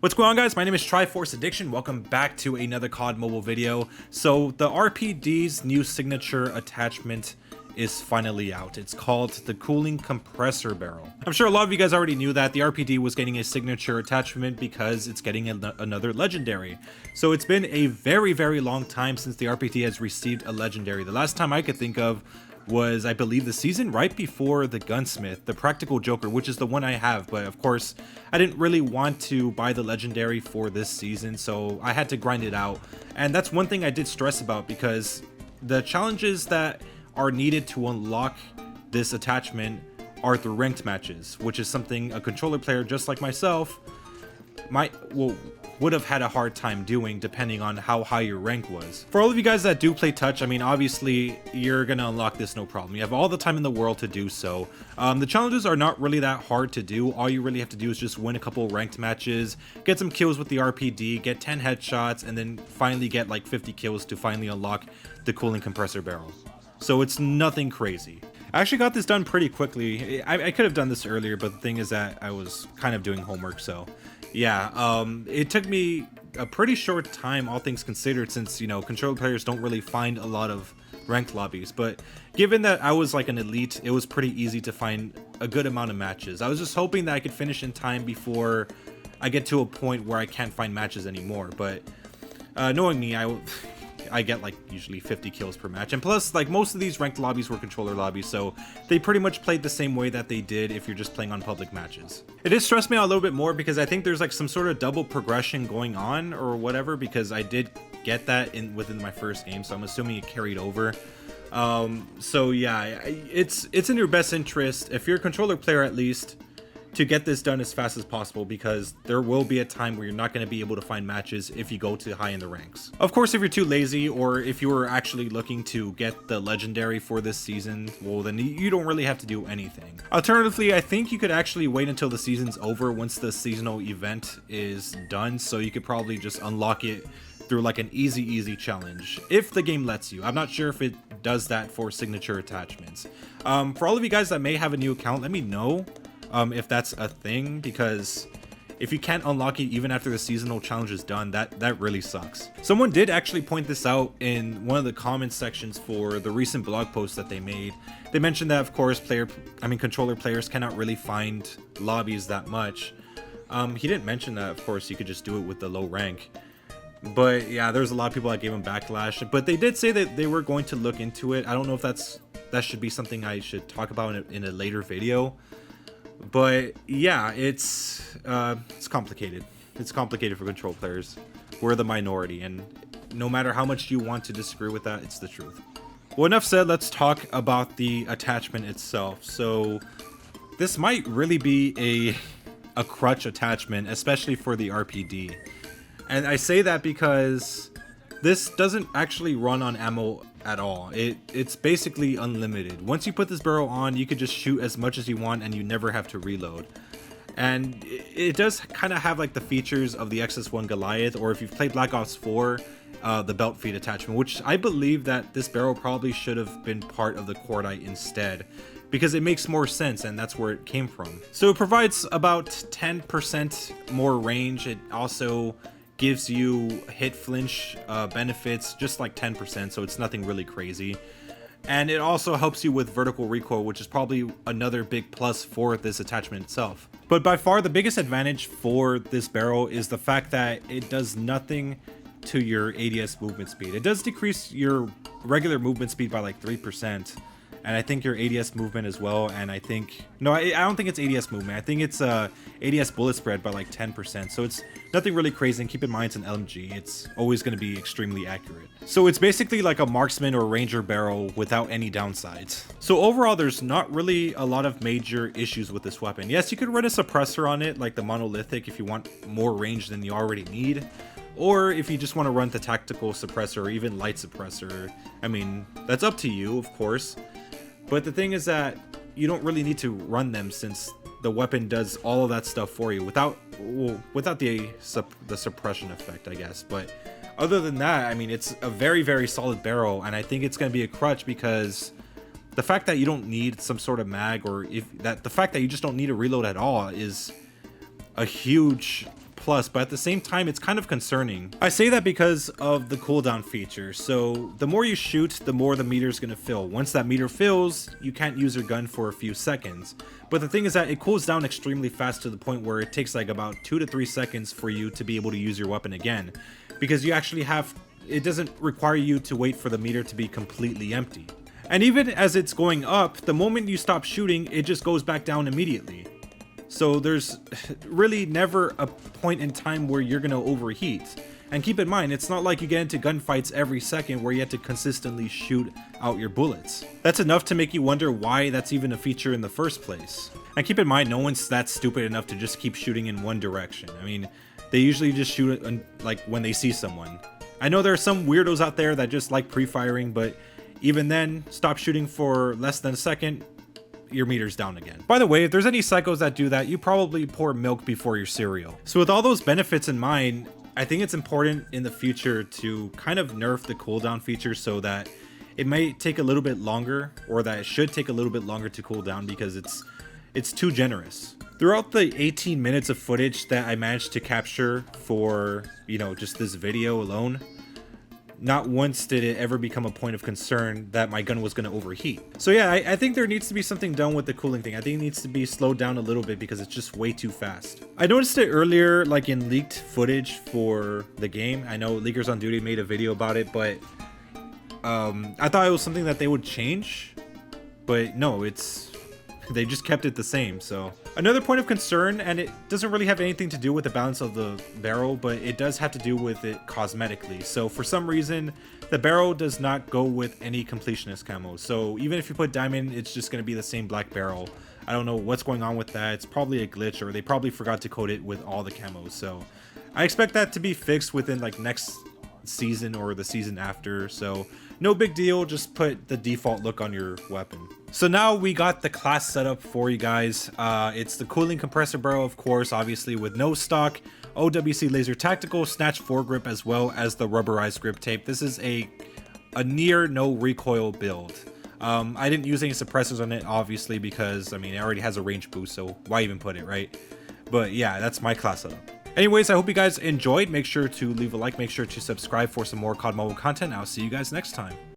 What's going on, guys? My name is Triforce Addiction. Welcome back to another COD mobile video. So the RPD's new signature attachment is finally out. It's called the cooling compressor barrel. I'm sure a lot of you guys already knew that the RPD was getting a signature attachment because it's getting another legendary. So it's been a very long time since the RPD has received a legendary. The last time I could think of was, I believe, the season right before the Gunsmith, the Practical Joker, which is the one I have, but of course I didn't really want to buy the legendary for this season, so I had to grind it out. And that's one thing I did stress about, because the challenges that are needed to unlock this attachment are through ranked matches, which is something a controller player just like myself would have had a hard time doing depending on how high your rank was. For all of you guys that do play touch, I mean, obviously you're gonna unlock this no problem. You have all the time in the world to do so. The challenges are not really that hard to do. All you really have to do is just win a couple ranked matches, get some kills with the RPD, get 10 headshots, and then finally get like 50 kills to finally unlock the cooling compressor barrel. So it's nothing crazy. I actually got this done pretty quickly. I could have done this earlier, but the thing is that I was kind of doing homework, so yeah, it took me a pretty short time, all things considered, since, you know, controller players don't really find a lot of ranked lobbies. But given that I was like an elite, it was pretty easy to find a good amount of matches. I was just hoping that I could finish in time before I get to a point where I can't find matches anymore. But knowing me, I get like usually 50 kills per match, and plus like most of these ranked lobbies were controller lobbies, so they pretty much played the same way that they did if you're just playing on public matches. It did stress me out a little bit more because I think there's like some sort of double progression going on or whatever, because I did get that within my first game, so I'm assuming it carried over. So yeah, it's in your best interest, if you're a controller player at least, to get this done as fast as possible, because there will be a time where you're not going to be able to find matches if you go too high in the ranks. Of course, if you're too lazy, or if you were actually looking to get the legendary for this season, well, then you don't really have to do anything. Alternatively, I think you could actually wait until the season's over once the seasonal event is done, so you could probably just unlock it through like an easy challenge, if the game lets you. I'm not sure if it does that for signature attachments. For all of you guys that may have a new account, let me know if that's a thing, because if you can't unlock it even after the seasonal challenge is done, that really sucks. Someone did actually point this out in one of the comment sections for the recent blog post that they made. They mentioned that, of course, controller players cannot really find lobbies that much. He didn't mention that, of course, you could just do it with the low rank. But yeah, there's a lot of people that gave him backlash, but they did say that they were going to look into it. I don't know if that should be something I should talk about in a later video. But yeah, it's complicated. It's complicated for control players. We're the minority, and no matter how much you want to disagree with that, it's the truth. Well, enough said, let's talk about the attachment itself. So this might really be a crutch attachment, especially for the RPD. And I say that because this doesn't actually run on ammo at all. It's basically unlimited. Once you put this barrel on, you could just shoot as much as you want and you never have to reload. And it does kind of have like the features of the XS1 Goliath, or if you've played Black Ops 4, the belt feed attachment, which I believe that this barrel probably should have been part of the COD instead, because it makes more sense, and that's where it came from. So it provides about 10% more range. It also gives you hit flinch benefits, just like 10%, so it's nothing really crazy. And it also helps you with vertical recoil, which is probably another big plus for this attachment itself. But by far the biggest advantage for this barrel is the fact that it does nothing to your ADS movement speed. It does decrease your regular movement speed by like 3%, and I think your ADS movement as well, and I think, no, I don't think it's ADS movement, I think it's ADS bullet spread by like 10%, so it's nothing really crazy, and keep in mind it's an LMG, it's always going to be extremely accurate. So it's basically like a marksman or ranger barrel without any downsides. So overall, there's not really a lot of major issues with this weapon. Yes, you could run a suppressor on it, like the monolithic, if you want more range than you already need, or if you just want to run the tactical suppressor or even light suppressor. I mean, that's up to you, of course. But the thing is that you don't really need to run them, since the weapon does all of that stuff for you without the suppression effect, I guess. But other than that, I mean, it's a very solid barrel, and I think it's going to be a crutch, because the fact that you don't need some sort of mag, or the fact that you just don't need a reload at all, is a huge plus, but at the same time, it's kind of concerning. I say that because of the cooldown feature. So the more you shoot, the more the meter's gonna fill. Once that meter fills, you can't use your gun for a few seconds. But the thing is that it cools down extremely fast to the point where it takes like about 2 to 3 seconds for you to be able to use your weapon again. Because you actually have, it doesn't require you to wait for the meter to be completely empty. And even as it's going up, the moment you stop shooting, it just goes back down immediately. So there's really never a point in time where you're gonna overheat. And keep in mind, it's not like you get into gunfights every second where you have to consistently shoot out your bullets. That's enough to make you wonder why that's even a feature in the first place. And keep in mind, no one's that stupid enough to just keep shooting in one direction. I mean, they usually just shoot it like when they see someone. I know there are some weirdos out there that just like pre-firing, but even then, stop shooting for less than a second, your meter's down again. By the way, if there's any psychos that do that, you probably pour milk before your cereal. So with all those benefits in mind, I think it's important in the future to kind of nerf the cooldown feature so that it might take a little bit longer, or that it should take a little bit longer to cool down because it's too generous. Throughout the 18 minutes of footage that I managed to capture for, you know, just this video alone, not once did it ever become a point of concern that my gun was going to overheat. So yeah, I think there needs to be something done with the cooling thing. I think it needs to be slowed down a little bit because it's just way too fast. I noticed it earlier, like in leaked footage for the game. I know Leakers on Duty made a video about it, but I thought it was something that they would change. But no, they just kept it the same. So another point of concern, and it doesn't really have anything to do with the balance of the barrel, but it does have to do with it cosmetically. So for some reason, the barrel does not go with any completionist camo. So even if you put diamond, it's just going to be the same black barrel. I don't know what's going on with that. It's probably a glitch, or they probably forgot to code it with all the camos. So I expect that to be fixed within like next season or the season after. So no big deal, just put the default look on your weapon. So now we got the class set up for you guys. It's the cooling compressor barrel, of course, obviously with no stock, OWC laser tactical, snatch foregrip, as well as the rubberized grip tape. This is a near no recoil build. I didn't use any suppressors on it, obviously, because I mean, it already has a range boost, so why even put it, right? But yeah, that's my class setup. Anyways, I hope you guys enjoyed. Make sure to leave a like, make sure to subscribe for some more COD Mobile content. I'll see you guys next time.